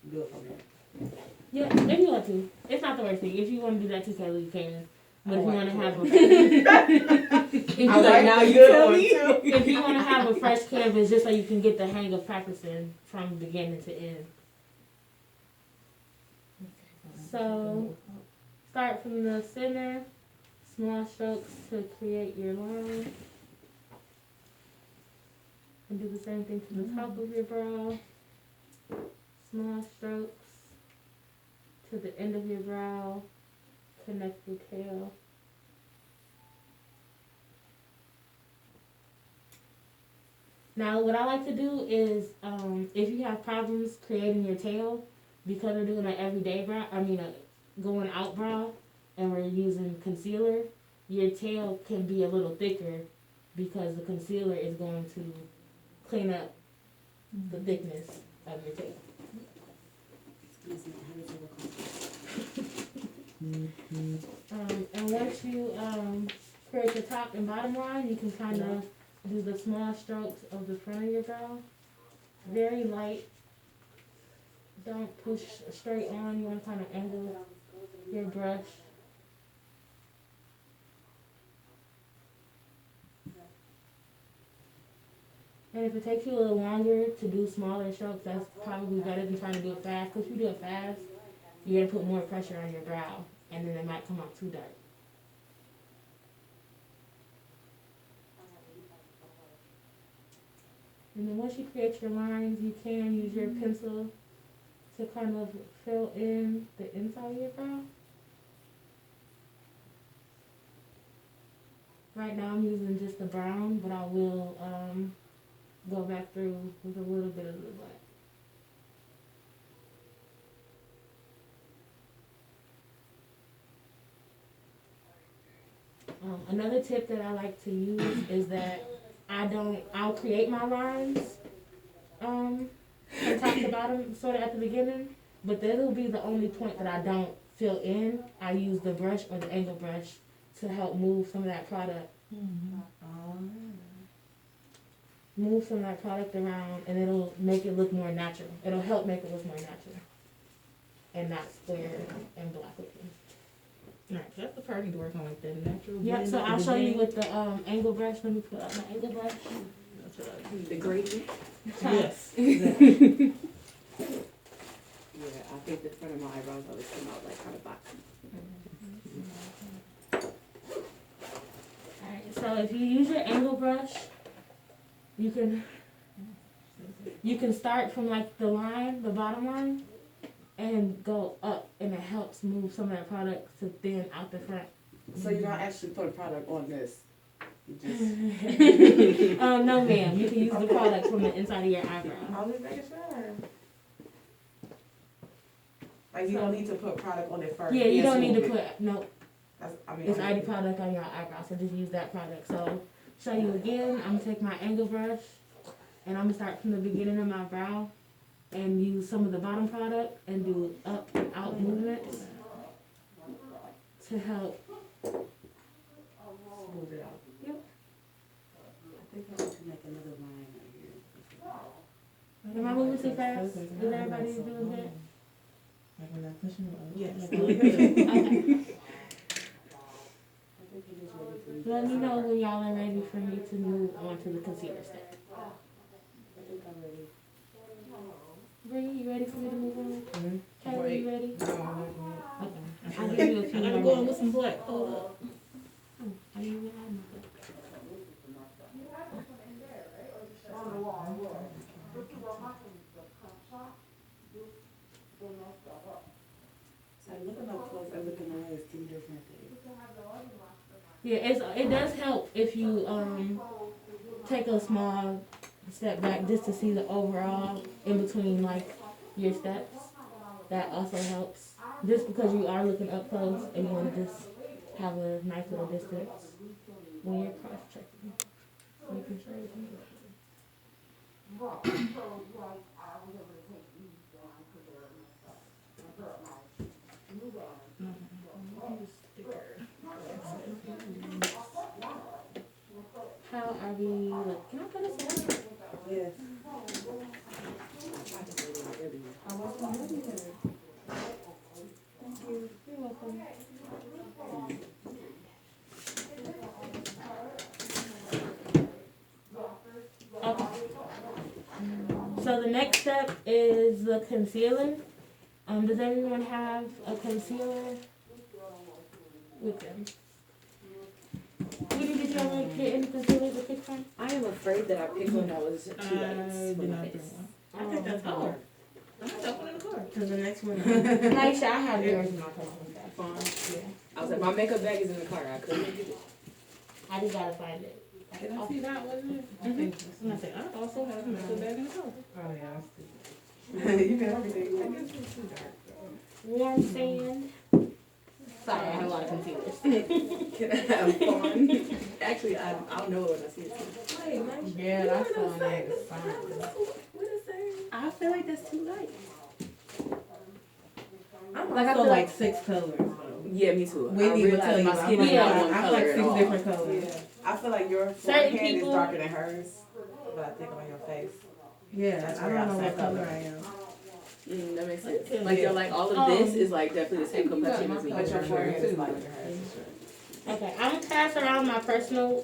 do it from there. Yeah, if you want to. It's not the worst thing. If you want to do that too, Kelly, you can. But if you want to have a, if you want to have a fresh canvas, just so you can get the hang of practicing from beginning to end. So, start from the center, small strokes to create your line. And do the same thing to the top of your brow. Small strokes to the end of your brow. Connect your tail. Now, what I like to do is, if you have problems creating your tail, because we're doing an everyday brow, going out brow, and we're using concealer, your tail can be a little thicker because the concealer is going to clean up the thickness of your tail. And once you create your top and bottom line, you can kind of do the small strokes of the front of your brow. Very light. Don't push straight on. You want to kind of angle your brush. And if it takes you a little longer to do smaller strokes, that's probably better than trying to do it fast. Because if you do it fast, you're going to put more pressure on your brow, and then it might come out too dark. And then once you create your lines, you can use your pencil to kind of fill in the inside of your brow. Right now I'm using just the brown, but I will go back through with a little bit of the black. Another tip that I like to use is that I'll create my lines from top to bottom sort of at the beginning, but that'll be the only point that I don't fill in. I use the brush or the angle brush to help move some of that product. Move some of that product around, and it'll make it look more natural. It'll help make it look more natural and not square and black looking. Alright, so that's the part I need to work on, like the natural. Yep, so I'll show you with the angle brush. Let me put out my angle brush. That's what I do. The gradient? Yes. Yeah, I think the front of my eyebrows always come out like kind of boxy. Alright, so if you use your angle brush, you can start from like the line, the bottom line, and go up, and it helps move some of that product to thin out the front. So you don't actually put a product on this? You just... No ma'am, you can use the product from the inside of your eyebrow. I'll just make sure. Like you don't need to put product on it first. Yeah, you don't need to put, no. It's already I product on your eyebrow, so just use that product. So, show you again, I'm gonna take my angle brush, and I'm gonna start from the beginning of my brow, and use some of the bottom product, and do up and out movements to help smooth it out. Yep. I think I need to make another line right here. Am I moving too fast? Is everybody doing that? Like when I'm pushing it, yes. Okay. Let me know when y'all are ready for me to move on to the concealer step. I think I'm ready. Bree, you ready for me to move on? Mm-hmm. Kelly, you ready? No, Okay. I'll give you a few I gotta more go in with minutes. some black. Hold up. I didn't even have my book. So looking up close and looking away is two different things. Yeah, it does help if you take a small step back just to see the overall in between like your steps. That also helps. Just because you are looking up close and you want to just have a nice little distance when you're cross checking. Making sure everything is How are we looking? Can I put this on? Yes. I wasn't ready. So the next step is the concealer. Does everyone have a concealer with them? Did you ever get any concealer to pick from? I am afraid that I picked one that was too light. I did not bring one. I think that's hard. I have that one in the car. Cause the next one. Aisha, I have yours in my personal Fine. Yeah. I was like, my makeup bag is in the car. I couldn't get it. I just gotta find it. Did I see that one? I think so. I said, I also have a makeup bag in the car. Oh yeah, you got everything. I guess it's too dark though. Warm sand. Sorry, I have a lot of concealers. Can I have fun? Actually, I'll know it when I see it. Wait, man. Yeah, that's the one that is fine. What is that? I feel like that's too light. I'm Like, I also feel like like 6 colors though. Yeah, me too. Whitney I would realized tell you, my I'm skin like, is not yeah, one I feel color like at 6 all. different colors. Yeah, I feel like your Certain forehead is people- darker than hers, but I think on your face. Yeah, That's I where don't I know what set color up. I am. That makes sense. Okay. Like, you're like, all of this is like definitely the same You got complexion my as me. But your color. forehead is lighter than hers. Okay, I'm gonna pass around my personal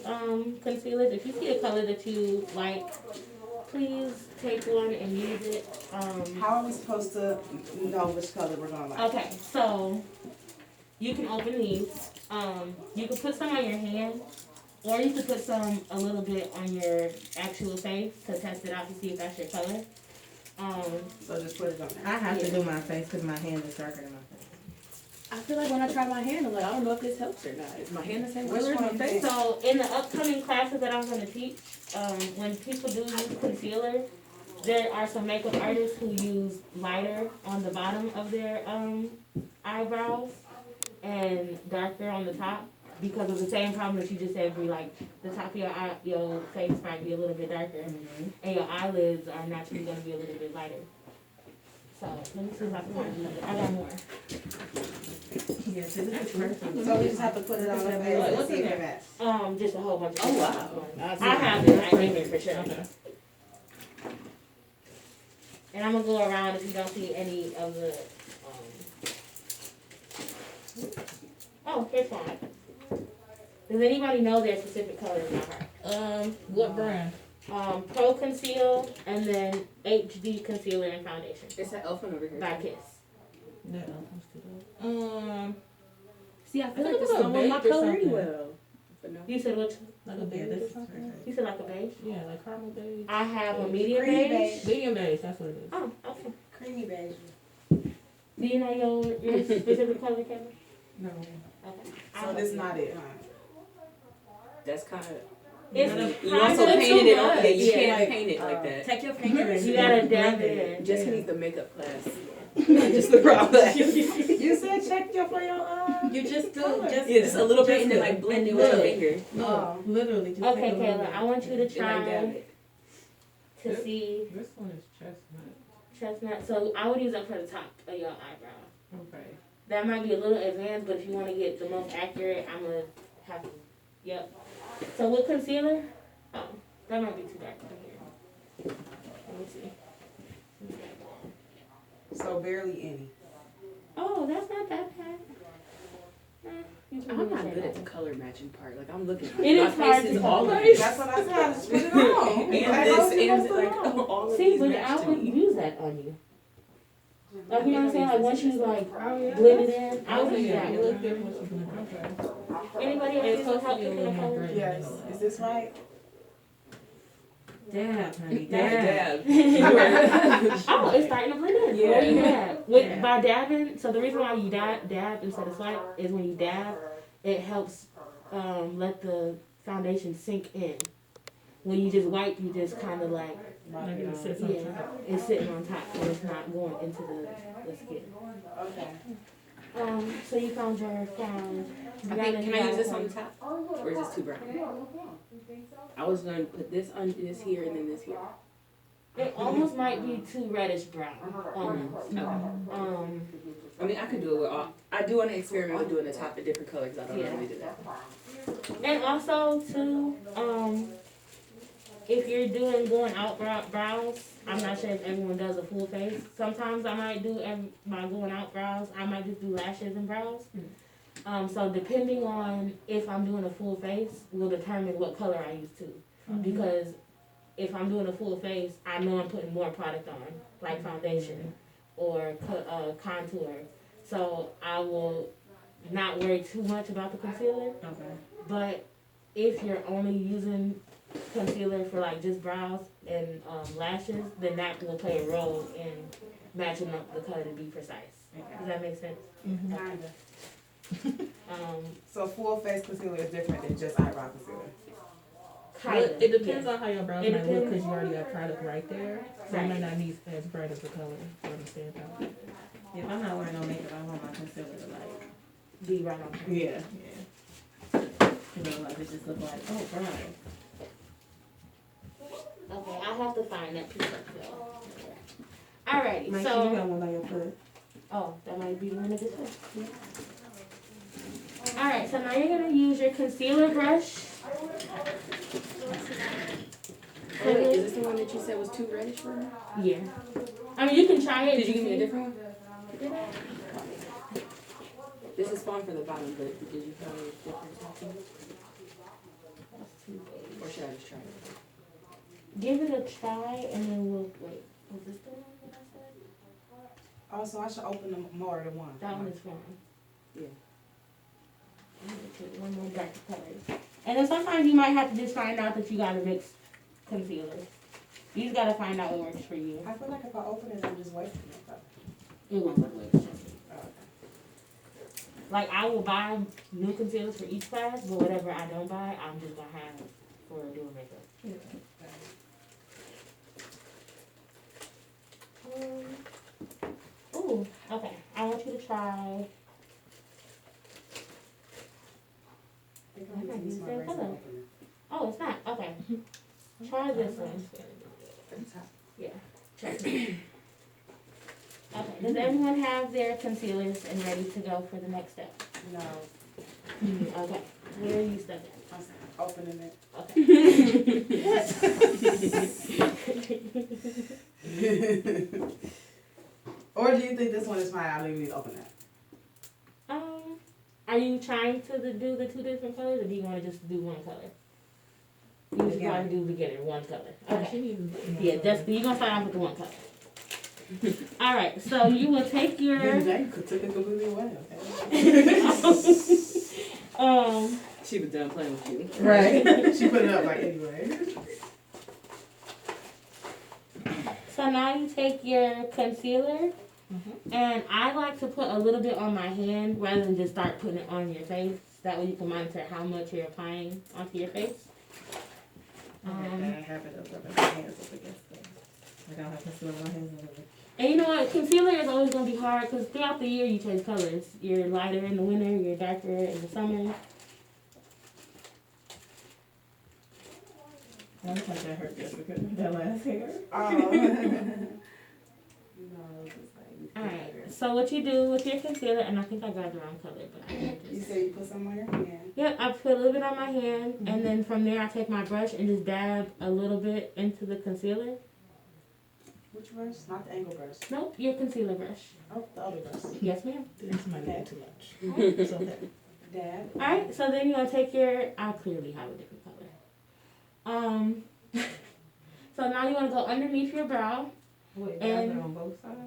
concealers. If you see a color that you like, please take one and use it. How are we supposed to know which color we're gonna like? Okay, so you can open these. You can put some on your hand, or you could put some a little bit on your actual face to test it out to see if that's your color. So just put it on there. I have to do my face because my hand is darker than my face. I feel like when I try my hand, I'm like, I don't know if this helps or not. Is my hand the same Which color as one my you face? think? So in the upcoming classes that I'm gonna teach, when people do use concealer, there are some makeup artists who use lighter on the bottom of their eyebrows and darker on the top because of the same problem that you just said. Where like the top of your face might be a little bit darker, and your eyelids are naturally gonna be a little bit lighter. So let me see if I can find another. I got more. Yeah, so this is perfect. So we just have to put it on the face and What's see in if it there? matches. Just a whole bunch. Of Oh, stuff. wow. I have it. I have it for sure. Okay. And I'm gonna go around if you don't see any of the. Oh, here's one. Does anybody know their specific color in my heart? What brand? Pro Conceal and then HD Concealer and Foundation It's that elf one over here. by Kiss. That See, I feel I like think this it's a don't want my beige or color something. anyway. But no. You said which? like a Yeah, beige this or is something? perfect. You said like a beige? Yeah, like caramel beige. I have a medium Creamy beige. beige. Medium beige, that's what it is. Oh, okay. Creamy beige. Do you know your specific color, Kevin? No. Okay. So this not it, huh? That's kind of. It's You kind also of painted too it on. much. Yeah, you Yeah. can't paint it like that. Take your finger and You gotta dab blend it in. Just need the makeup class. Just the problem. You said check your for your You just do, just. Yeah, just a little bit and then like blend it with your look. finger. No, literally, just Okay, take a little Kayla, I want you to And like try dab it. to see This one is chestnut. chestnut. So I would use that for the top of your eyebrow. Okay. That might be a little advanced, but if you want to get the most accurate, I'm gonna have to. Yep. So with concealer, oh, that might be too dark for here. Let me see. So barely any. Oh, that's not that bad. You can I'm do not it good like at the that. color matching part. Like I'm looking. It my is hard face to is all color of match. this. That's what I said, just put it on. And Like, this how's it and supposed to like know? all of See, these but match I to would me. use that on you. Like, you know what I'm saying? Like, once you, like, blend it in, I would use that. You look different what you blend. Okay. Anybody else It's need some supposed help to be a picking little a more color? gray. Yes. Is this right? Dab, honey, Yeah, dab. dab. You are- Oh, it's starting to blend in. Yeah. What do you dab? With, Yeah. By dabbing, so the reason why you dab instead of swipe is when you dab, it helps let the foundation sink in. When you just wipe, you just kind of like, Like it sits on yeah, top. it's sitting on top and it's not going into the skin. Okay. So you found your crown. I think, can I use this on the top? Or is this too brown? I was going to put this on this here and then this here. It almost might be too reddish brown. Almost. Okay. I mean, I could do it with all. I do want to experiment with doing the top a different color because I don't Yeah. normally do that. And also too, if you're going out brows, I'm not sure if everyone does a full face. Sometimes I might do my going out brows. I might just do lashes and brows. So depending on if I'm doing a full face will determine what color I use too. Because if I'm doing a full face, I know I'm putting more product on, like foundation or contour. So I will not worry too much about the concealer. Okay. But if you're only using concealer for like just brows and lashes, then that will play a role in matching up the color to be precise. Does that make sense? Kinda. Um, So full face concealer is different than just eyebrow concealer. kinda, It depends yes. on how your brows It might look depends. because you already got product right there. So Right. it might not need as bright as the color for the stand out. If I'm not wearing no makeup, I want my concealer to like, Be right on. Yeah. you know, like it just look like, oh, brown. Okay, I'll have to find that piece up though. Alrighty, Make sure you so got one by your foot. that might be the one of this one. Alright, so now you're gonna use your concealer brush. Oh, wait, is this the one that you said was too reddish for me? Yeah. I mean, you can try it. Did you give me a different one? This is fine for the bottom, but did you find a different topping? Or should I just try it? Give it a try and then we'll wait. Was this the one that I said? Also, I should open them more than one. That one is fine. Yeah. I'm gonna put one more dark color. And then sometimes you might have to just find out that you gotta mix concealers. You just gotta find out what works for you. I feel like if I open it, I'm just wasting it. It won't look like it. Like I will buy new concealers for each class, but whatever I don't buy, I'm just gonna have for doing makeup. Ooh, okay. I want you to try. I think I'm gonna use my razor Color. opener. Oh, it's not. Okay. Try this one. At the top. Yeah. Try it. Okay. Does everyone have their concealers and ready to go for the next step? No, Okay. Where are you stuck at? I'm opening it. Or do you think this one is fine? I don't even need to open that. Are you trying to do the two different colors, or do you want to just do one color? You just Beginner. want to do beginner, one color. She Okay. needs Yeah, you're gonna start off with the one color. All right. So you will take your They took it completely away. Okay? She was done playing with you. Right. She put it up like anyway. So now you take your concealer, and I like to put a little bit on my hand rather than just start putting it on your face. That way you can monitor how much you're applying onto your face. I have it up my hands up against them. Like I don't have concealer on my hands up against. And you know what? Concealer is always going to be hard because throughout the year you change colors. You're lighter in the winter, you're darker in the summer. I think that hurt just because of that last hair. Alright, so what you do with your concealer, and I think I got the wrong color, but I can You just... said you put some on your hand. Yep, I put a little bit on my hand, and then from there I take my brush and just dab a little bit into the concealer. Which brush? Not the angle brush. Nope, your concealer brush. Oh, the other brush. Yes, ma'am. This might be too much. So that. Dab. Alright, so then you're going to take your... I clearly have a different color. So now you want to go underneath your brow. Wait, And- and on both sides?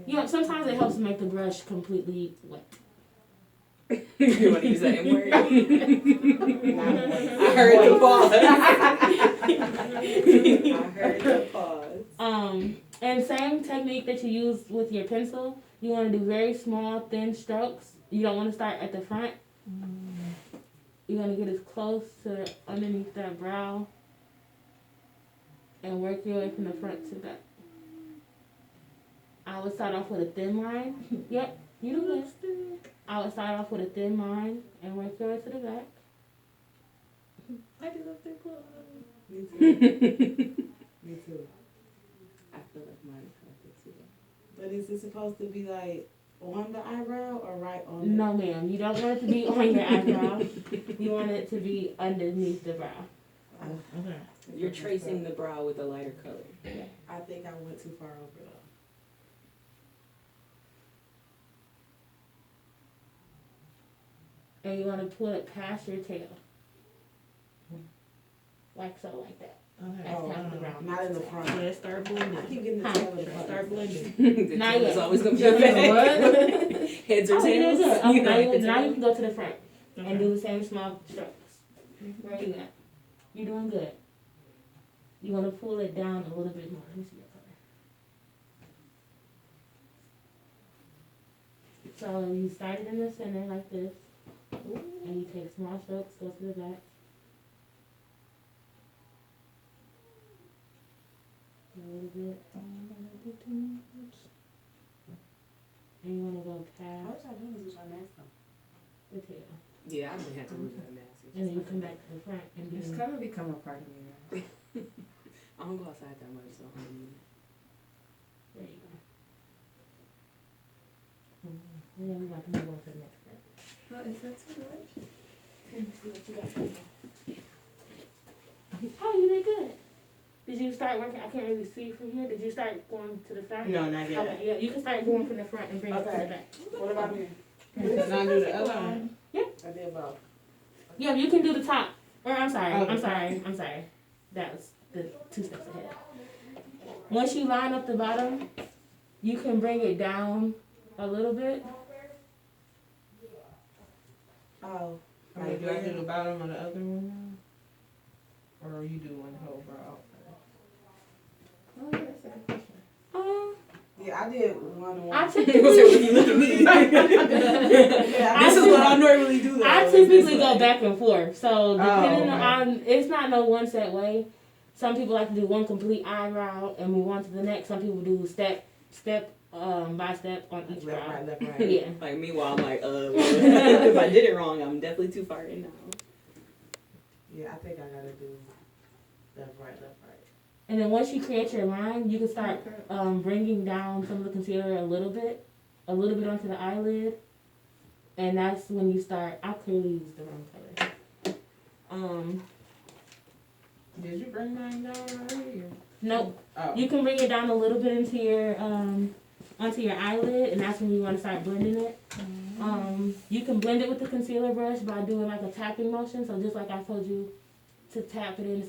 You know, sometimes it helps to make the brush completely wet. You want to use that M word? I heard the pause. I heard the pause. And same technique that you use with your pencil. You want to do very small, thin strokes. You don't want to start at the front. You want to get as close to underneath that brow and work your way from the front to back. I would start off with a thin line. Yep, you do this. I would start off with a thin line and work your way to the back. I did up there close. Me too. Me too. I feel like mine is perfect too. But is it supposed to be like on the eyebrow or right on it? No, ma'am. You don't want it to be on your eyebrow. You want it to be underneath the brow. Okay. You're tracing the brow with a lighter color. I think I went too far over though. And you want to pull it past your tail. Like so, like that. Okay. That's half the brown. Not in the front. So let's start I blending. keep getting the Huh. tail of the Let's front. start blending. The Not tail yet. is always gonna be You a know bad. what? Heads or Oh, you tails. did good. You Okay, know, like the now tail. you can go to the front and Okay. do the same small strokes. Where you at? You're doing good. You want to pull it down a little bit more. Let me see your color. So you started in the center like this, and you take small strokes, go to the back. A little bit. And you want to go All past y'all doing is just our mask on. the tail. Yeah, I've been had to move that mask. And then you come back to the front and It's do kind of become a part of me now. I don't go outside that much, so. there you go. And then we're about to move on to the next step. Oh, is that too much? Let me see what you got going on. Oh, you did good. Did you start working? I can't really see from here. Did you start going to the front? No, not yet. Okay, yeah, you can start going from the front and bring it to Okay. the back. What about here? Now do the other one. I did both. Yeah, you can do the top. Or I'm sorry, Oh, the I'm sorry. That was the 2 steps ahead. Once you line up the bottom, you can bring it down a little bit. Oh. Like, do I do the bottom of the other one now? Or you do one whole brow? Oh, yeah, that's a good question. Yeah, I did one. I He was like, typically, "What you look at me?" Yeah, This is what I normally do. Though. I is typically this go way. back and forth. So depending okay. on, it's not no one set way. Some people like to do one complete eyebrow and move on to the next. Some people do step by step on each Left, brow. right, left, right. Yeah. Like meanwhile, I'm like, if I did it wrong, I'm definitely too far in now. Yeah, I think I gotta do left, right, left, right. And then once you create your line, you can start bringing down some of the concealer a little bit onto the eyelid, and that's when you start. I clearly used the wrong color. Did you bring mine down already? Or? Nope. Oh. You can bring it down a little bit into your onto your eyelid, and that's when you want to start blending it. You can blend it with the concealer brush by doing like a tapping motion. So just like I told you to tap it in